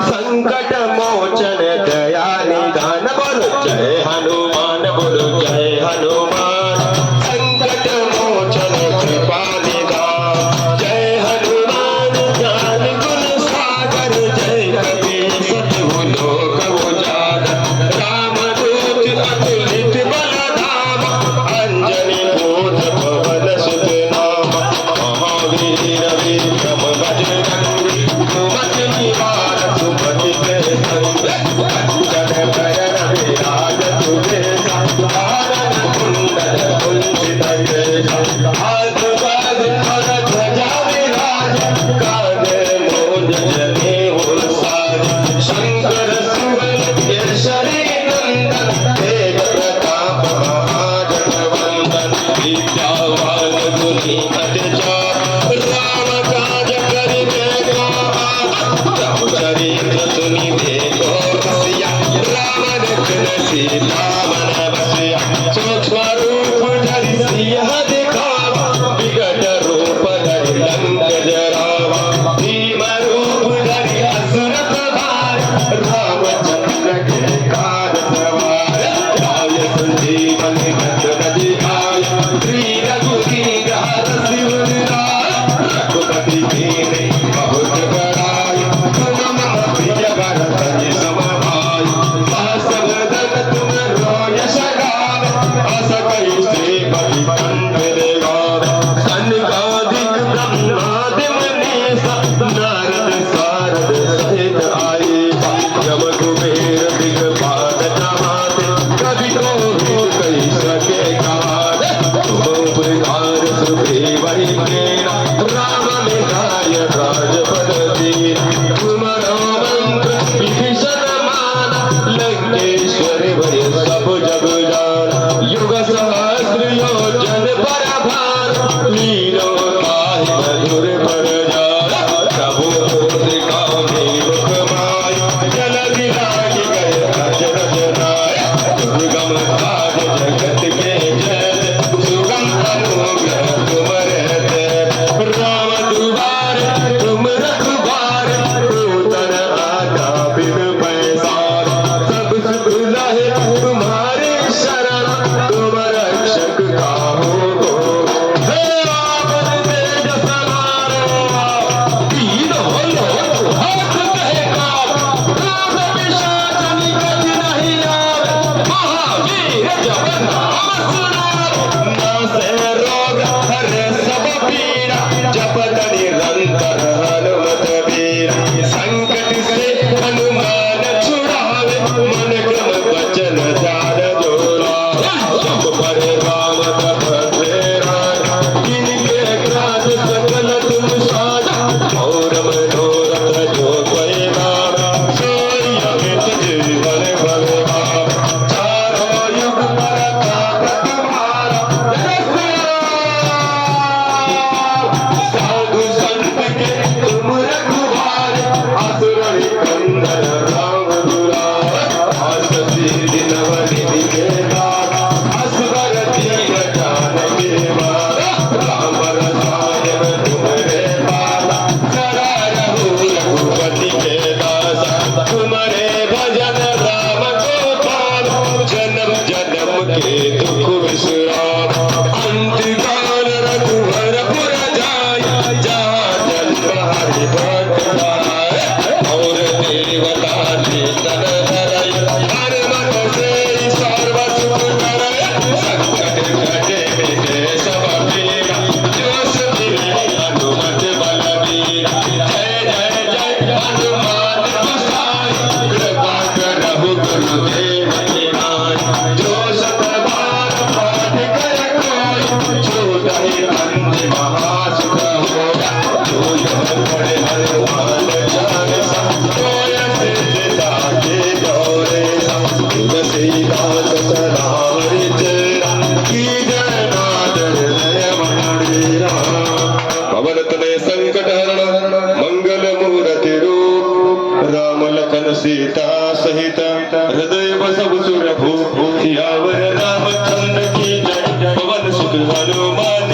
संकट मोचन दया निधान बोलो जय हनुमान बोलो जय हनुमान संकट मोचन कृपा निधान जय हनुमान ज्ञान गुण सागर जय कबीर सतगुरु लोक उजागर रामदूत अतुलित बल धाम अंजनी भूत पवन सुत नाम महावीर विक्रम बजरंगी सुमति निवार सुमति के संग कंचन बरन विराज सुबेसा हारन कुंडल कुंचित केसा हाथ बाज धर ध्वजा विराज कांधे मूंज जनेऊ साज शंकर सुवन केसरी नंदन तेज प्रताप महाजगवंदन विद्यावान गुणी अति चार राम काज करिबे को चरित्र सुनि देखो बसिया राम लखन सीता मन बसिया सूक्ष्म रूप धरि सिंह दिखावा विकट रूप धरि लंक जरावा भीम रूप धरि असुर संहार रामचंद्र के काज सवार लाय संजीवन लखन जियाय श्री रघुवीर हरषि उर लाय रघुपति कीन्ही बहुत बड़ाई तुम मम प्रिय भरत सम भाई सहस बदन तुम यश गावे अस कहि श्रीपति कंठ लगावे सनकादिक ब्रह्मादि मुनीसा नारद सारद सहित आईसा जम कुबेर दिगपाल नमाते कवि कोविद कहि सके गावे तुम प्रकार सुग्रीव कीना राम मिलाय राजपद दीना तुम्हारो मंत्र विभीषण माना लंकेश्वरी भय सब जग जाना युग सहस्र योजन पर भार लीलो ताहि मधुर पर जाना प्रभु मुद्रिका मुख माय जलधि लागी गए अचरज नाय दुर्गम काज जगत के जय सुगम अनुग्रह तुम रहते राम दुआरे तुम रखवारे पूतन आका बिन पैसार सब सुख लहे तुम्हारे शरण तुम रक्षक काहू को हे आपन तेज सवारो तीन होलो हाथ कहे काप राम पिशाच निकट नहीं आवे महावीर जब नाम सुनावे नासे रोग हरे सब पीड़ा जपत निरंतर हनुमत बीरा संकट से हनुमान छुड़ावे मन क्रम वचन ध्यान जोड़ावे सब पर राम तपस्वी राजा जिनके ग्रास सकल तुम साजा और मनोरथ जो कोई गाना सोई अमित जीवन बलवान चारों युग परताप तुम्हारा साधु संत के तुम रखवारे असुर निकंदन राम दुलारे अष्ट सिद्धि नव निधि के दाता असवर दीन जानकी माता राम रसायन तुम्हारे पाता सदा रहु रघुपति के दासा तुम्हारे भजन राम को पावो जन्म जन्म के दुख विश्राम अंत काल रघुवर पुर जाय जहाँ जन्म हरि भक्त गाय और देवता चेतन धरय हर मन से सर्व सुख करय संकट कटे मिटे सब पीरा जो सुमिरै हनुमत बलबीरा जय जय जय हनुमान गोसाई कृपा करहु गुरुदेव की नाई जो सत बार पाठ कर कोई छूटहि बंदी महासुख होया जो यह पढ़े हनुमान चालीसा कोय सिद्ध साखे गौरे सा तुलसीदास सदा हरि चेरा कीजय नाथ हृदय मंदिरा पवन तनय संकट हरण मंगल मूर्ति रूप राम लखन सीता सहित हृदय बसव सुर भूप सियावर रामचंद्र की जय पवन सुत हनुमान